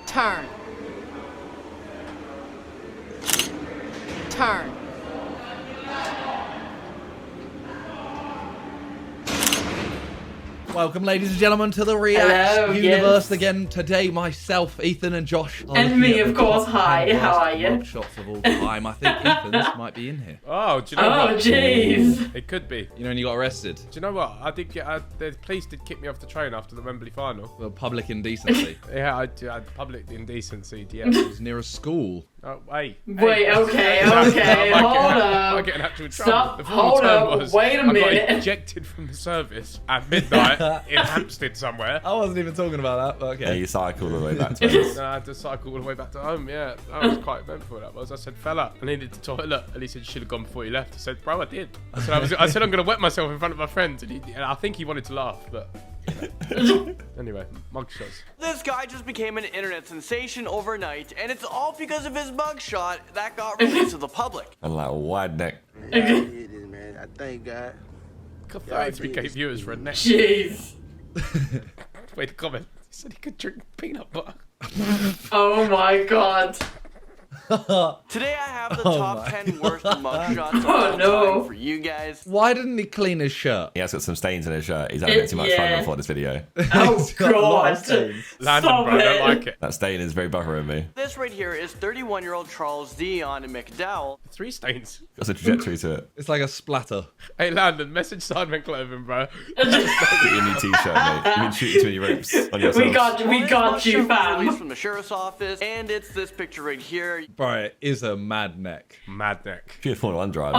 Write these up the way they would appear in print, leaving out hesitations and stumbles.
Turn. Turn. Welcome, ladies and gentlemen, to the React universe yes. again. Today, myself, Ethan, and Josh. And me, of course. Hi, how are you? MugShots of all time. I think Ethan's might be in here. Oh, do you know what? Oh, jeez. It could be. You know when you got arrested? Do you know what? I did get. The police did kick me off the train after the Wembley final. Well, public indecency. Yeah, I had public indecency. Yeah. It was near a school. Oh, hey. Wait, okay, hold I up. get in actual trouble. Stop, The full hold term up, was wait a I minute. got ejected from the service at midnight in Hampstead somewhere. I wasn't even talking about that, but Yeah, okay. you cycle all the way back to us. And I had to cycle all the way back to home. Yeah, that was quite eventful. That was. I said, fella, I needed the toilet. And he said, you should have gone before you left. I said, bro, I did. I said I'm going to wet myself in front of my friends. And I think he wanted to laugh, but anyway, MugShots. This guy just became an internet sensation overnight, and it's all because of his mugshot that got released to the public. And like a wide neck. Man, I thank God. Got 33k viewers for a neck. Jeez. Wait, the comment. He said he could drink peanut butter. Oh my god. Today I have the top 10 worst mugshots of all no. time for you guys. Why didn't he clean his shirt? He has got some stains in his shirt. He's having too much fun Yeah. before this video. Oh He's got a lot of god. stains. Landon, Stop bro, I it. don't like it. That stain is very buttering me. This right here is 31-year-old Charles Dion McDowell. 3 stains. Got a trajectory to it. It's like a splatter. Hey, Landon, message Sidemen clothing, bro. Get your new t-shirt, mate. You've been shooting too many ropes on yourself. We got Well, this you, mugshot was released fam. from the sheriff's office, and it's this picture right here. Bro, it is a mad neck. Mad neck. If you're a Formula 1 driver.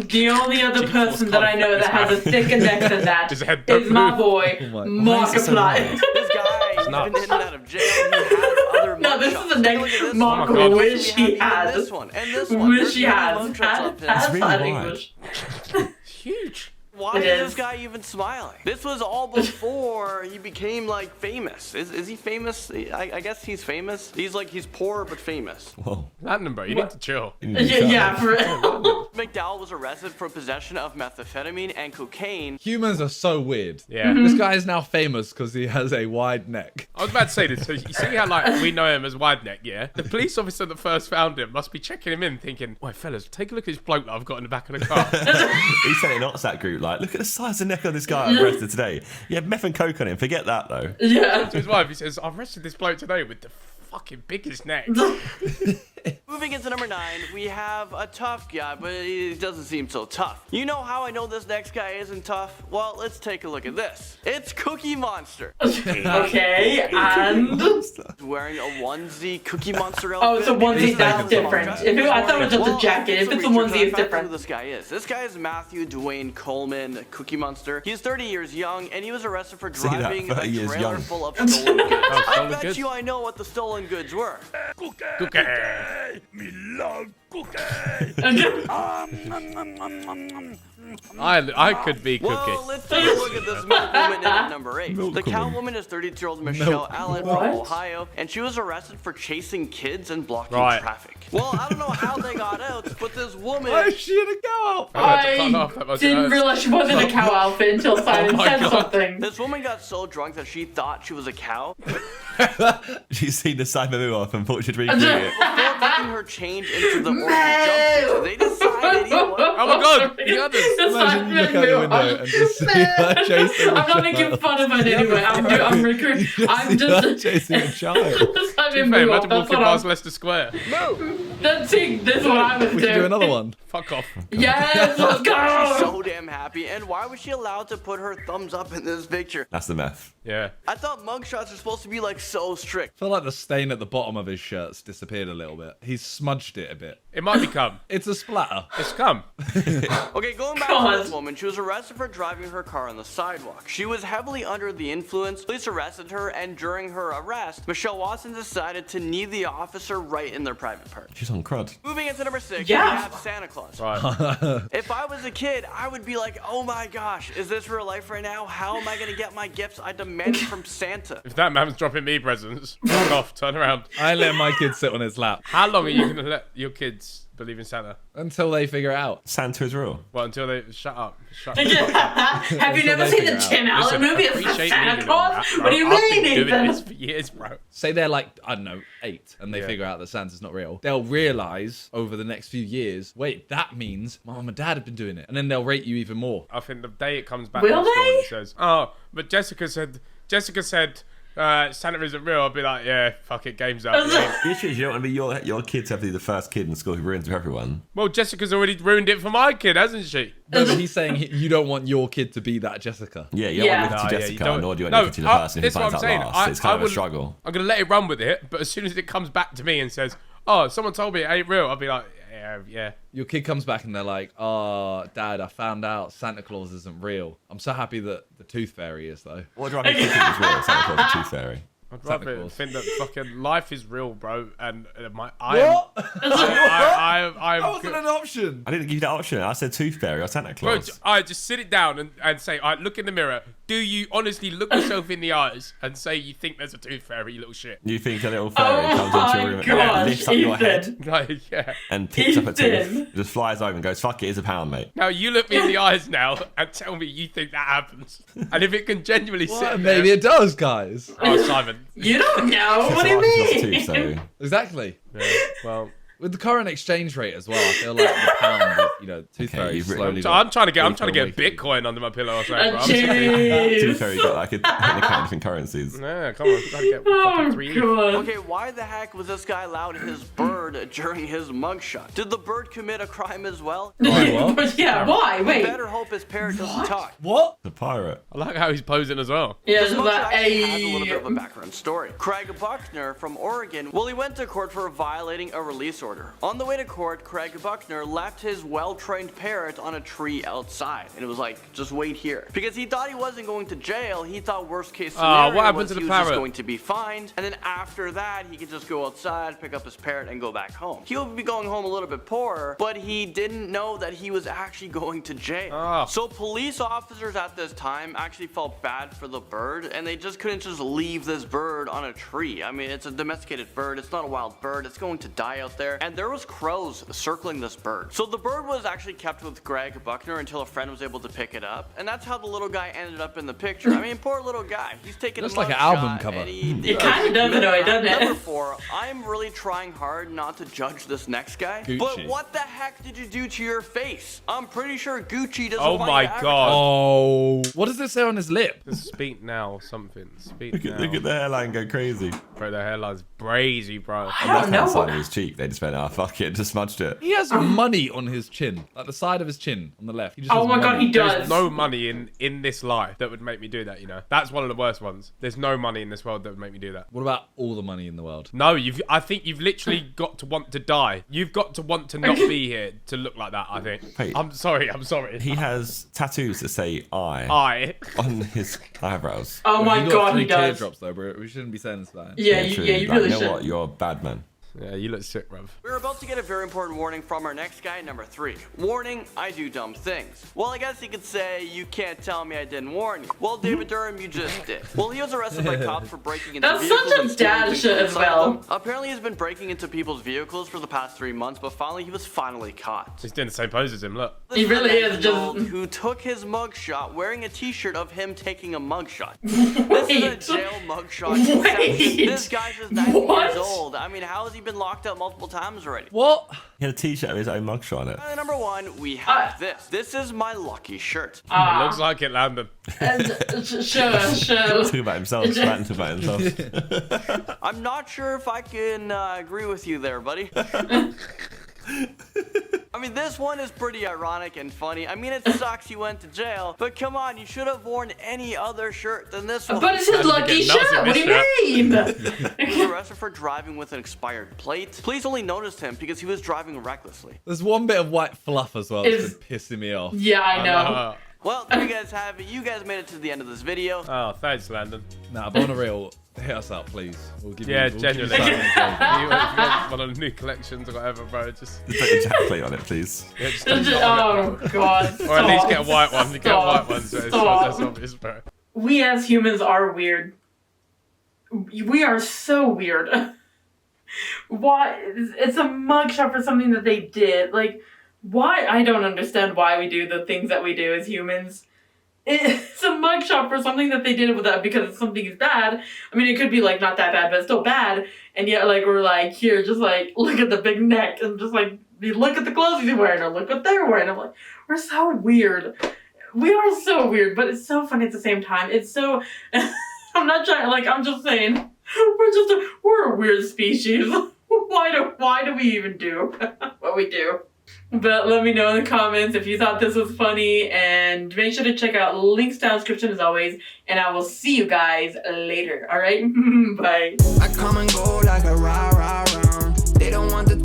The only other person that I know that has a thicker neck than that His head don't is my move. boy, Oh my- Why is it so Markiplier. This guy has nuts. been in and out of jail. He has other mugshots. No, this is the neck Look at this Mark one. wish We he have had. This one and this one. Wish There's he many had. mugshots of him. Had really sign wide. English. Huge. Why It is is. this guy even smiling? This was all before he became like famous. Is he famous? I guess he's famous. He's poor but famous. Whoa. Landon, bro, you need to chill. Yeah, for real. McDowell was arrested for possession of methamphetamine and cocaine. Humans are so weird. Yeah. This guy is now famous because he has a wide neck. I was about to say this. So you see how like we know him as Wide Neck, yeah? The police officer that first found him must be checking him in, thinking, "Wait, fellas, take a look at this bloke that I've got in the back of the car." He sent it in WhatsApp group like, look at the size of neck of this guy I arrested today. You have meth and coke on him. Forget that though. Yeah. To his wife, he says, "I've arrested this bloke today with the fucking biggest neck." Moving into number 9, we have a tough guy, but he doesn't seem so tough. You know how I know this next guy isn't tough? Well, let's take a look at this. It's Cookie Monster. Okay, and He's wearing a onesie Cookie Monster outfit. oh, it's a onesie. He's That's like- different. I thought it was just a jacket. If it's a onesie, it's Who different. this guy is? This guy is Matthew Dwayne Coleman, Cookie Monster. He's 30 years young, and he was arrested for See that? driving a 30 years trailer young. full of stolen goods. I stolen bet goods? you I know what the stolen goods were. Cookie. I could be Cookie. Well, let's take a look at this milk woman at number 8. Milk The cow woman. woman is 32-year-old Michelle Allen from What? Ohio, and she was arrested for chasing kids and blocking Right. traffic. Well, I don't know how they got out, but this woman... Why is she in a cow? I didn't realize she wasn't a cow outfit until Simon my said God. something. This woman got so drunk that she thought she was a cow. She's seen the Sidemen off and thought she'd recreate it. Before taking her change into the orange jumpsuit, they decided, you know what? Oh my God, the others. Imagine you look out the window and just see her chasing a I'm not making child. fun of her anyway. I'm recruiting. I'm See her just. chasing a child. Hey, imagine walking past Leicester Square. That's this is what I was We should do doing. another one. Fuck off. Yes, let's She's go. so damn happy, and why was she allowed to put her thumbs up in this picture? That's the meth. Yeah. I thought mugshots are supposed to be like so strict. I feel like the stain at the bottom of his shirt's disappeared a little bit. He's smudged it a bit. It might be cum. It's a splatter. It's cum. Okay, going back God. to this woman, she was arrested for driving her car on the sidewalk. She was heavily under the influence. Police arrested her, and during her arrest, Michelle Watson decided to knee the officer right in their private part. She's on crud. Moving into number 6, Yeah. we have Santa Claus. Right. If I was a kid, I would be like, oh my gosh, is this real life right now? How am I gonna get my gifts I demanded from Santa? If that man's dropping me presents, fuck off. Turn around. I let my kids sit on his lap. How long are you gonna let your kids kids believe in Santa? Until they figure it out. Santa is real. Well, until they shut up. Shut up. Have you never they seen the figure Tim out. Allen movie? It's Appreciate Santa me, Claus. bro. What do you I've mean, been doing Ethan? this for years, bro. Say they're like, I don't know, 8, and they figure out that Santa's not real. They'll realize over the next few years, wait, that means my mum and dad have been doing it. And then they'll rate you even more. I think the day it comes back Will to the store they? and says, oh, but Jessica said Santa isn't real, I'll be like, yeah, fuck it, game's up. Yeah. The issue is you don't want to be your kid to have to be the first kid in school who ruins it for everyone. Well, Jessica's already ruined it for my kid, hasn't she? No, but he's saying you don't want your kid to be that Jessica. Yeah, you don't Yeah. want Nicotine No, yeah, you Jessica, don't- nor do you want No, Nicotine the person who this is what finds I'm out saying. last. It's kind of a wouldn't- struggle. I'm going to let it run with it, but as soon as it comes back to me and says, oh, someone told me it ain't real, I'll be like, yeah. Your kid comes back and they're like, oh, Dad, I found out Santa Claus isn't real. I'm so happy that the Tooth Fairy is, though. What do I think is real? Santa Claus and Tooth Fairy. I'd Santa rather Claus. think that fucking life is real, bro, and What? I'm That wasn't an option. I didn't give you that option. I said Tooth Fairy or Santa Bro, Claus. I just sit it down and say, all right, look in the mirror. Do you honestly look yourself in the eyes and say you think there's a tooth fairy, you little shit? You think a little fairy Oh comes into your room my and gosh, lifts up your head Ethan. Like, yeah. and picks up a Ethan. tooth, just flies over and goes, fuck it, it's £1, mate. Now you look me in the eyes now and tell me you think that happens. And if it can genuinely sit What? there, Maybe it does, guys. oh, Simon. You don't know. What do you It's lost a mean? tooth, so Exactly. Yeah, well, With the current exchange rate as well, I feel like the pound, Tooth Fairy you've written- slowly. so I'm trying to get weaker. Bitcoin under my pillow or something. Bro. Tooth Jeez. Fairy got like a technical account of different currencies. Yeah, come on, gotta get Oh, fucking 3 ETH. God. Okay, why the heck was this guy allowed his bird during his mugshot? Did the bird commit a crime as well? What? Yeah, why? Wait. Better hope his parrot doesn't talk. What? The pirate. I like how he's posing as well. Yeah, This so mugshot that actually has a little bit of a a... background story. Craig Buckner from Oregon, well, he went to court for violating a release order. On the way to court, Craig Buckner left his well-trained parrot on a tree outside. And it was like, just wait here. Because he thought he wasn't going to jail, he thought worst case scenario what happened was to the he was just parrot? going to be fined. And then after that, he could just go outside, pick up his parrot, and go back home. He would be going home a little bit poorer, but he didn't know that he was actually going to jail. Ah. So police officers at this time actually felt bad for the bird, and they just couldn't just leave this bird on a tree. I mean, it's a domesticated bird, it's not a wild bird, it's going to die out there. And there was crows circling this bird. So the bird was actually kept with Greg Buckner until a friend was able to pick it up. And that's how the little guy ended up in the picture. I mean, poor little guy. He's taking Looks a like an mugshot, album cover. and he It kind of does annoy, doesn't Number it? 4, I'm really trying hard not to judge this next guy. Gucci. But what the heck did you do to your face? I'm pretty sure Gucci doesn't Oh want my you to God. Oh. What does it say on his lip? Just speak now or something. Speak Look now. at the hairline go crazy. Bro, the hairline's brazy, bro. I don't know. Left-hand side of his cheek, they just went, fuck it, just smudged it. He has money on his chin, like the side of his chin on the left. He just Oh has my God, money. he does. There's no money in this life that would make me do that, you know? That's one of the worst ones. There's no money in this world that would make me do that. What about all the money in the world? No, I think you've literally got to want to die. You've got to want to not be here to look like that, I think. Wait. I'm sorry. He has tattoos that say I on his eyebrows. Oh my He got God, 3 he does. teardrops though, bro. We shouldn't be saying this about him. Yeah, you Like, really you know should. what? You're a bad man. Yeah, you look sick, bruv. We're about to get a very important warning from our next guy, number 3. Warning, I do dumb things. Well, I guess you could say, you can't tell me I didn't warn you. Well, David Durham, you just did. Well, he was arrested by cops for breaking into That's vehicles such a and stealing dad things shit as inside well. them. Apparently, he's been breaking into people's vehicles for the past 3 months, but finally, he was finally caught. He's doing the same pose as him, look. This He really a is just- 19-year-old who took his mugshot wearing a t-shirt of him taking a mugshot. This is a jail mugshot. Wait. This guy's just 19 What? years old. I mean, how has he been locked up multiple times already? What? He had a t-shirt with his own mugshot on it. Finally, number 1, we have this. This is my lucky shirt. It looks like it landed. Sure. Talking about himself, ranting about himself. I'm not sure if I can agree with you there, buddy. I mean, this one is pretty ironic and funny. I mean, it sucks he went to jail, but come on, you should have worn any other shirt than this one. But it's his lucky get nuts shirt. in What do this you mean? He was arrested for driving with an expired plate. Police only noticed him because he was driving recklessly. There's one bit of white fluff as well that's Is- been pissing me off. Yeah, I know. Well, there you guys have it. You guys made it to the end of this video. Oh, thanks, Landon. Nah, but on a real, hit us up, please. We'll give Yeah, you, we'll give you genuinely. something to If you want one of the new collections or whatever, bro, just, Just put ejaculate on it, please. yeah, just Oh God. or at least stop. get a white one. You get a white one, so it's Stop. that's obvious, bro. We as humans are weird. We are so weird. Why? It's a mugshot for something that they did. Like, why? I don't understand why we do the things that we do as humans. It's a mugshot for something that they did with that because something is bad. I mean, it could be like not that bad, but it's still bad. And yet, like, we're like, here, just like, look at the big neck and just like, look at the clothes he's wearing or look what they're wearing. I'm like, we're so weird. We are so weird, but it's so funny at the same time. It's so, I'm not trying, like, I'm just saying, we're a weird species. Why do we even do what we do? But let me know in the comments if you thought this was funny, and make sure to check out links down in the description as always, and I will see you guys later, alright? Bye. I come and go like a rah rah rah. They don't want the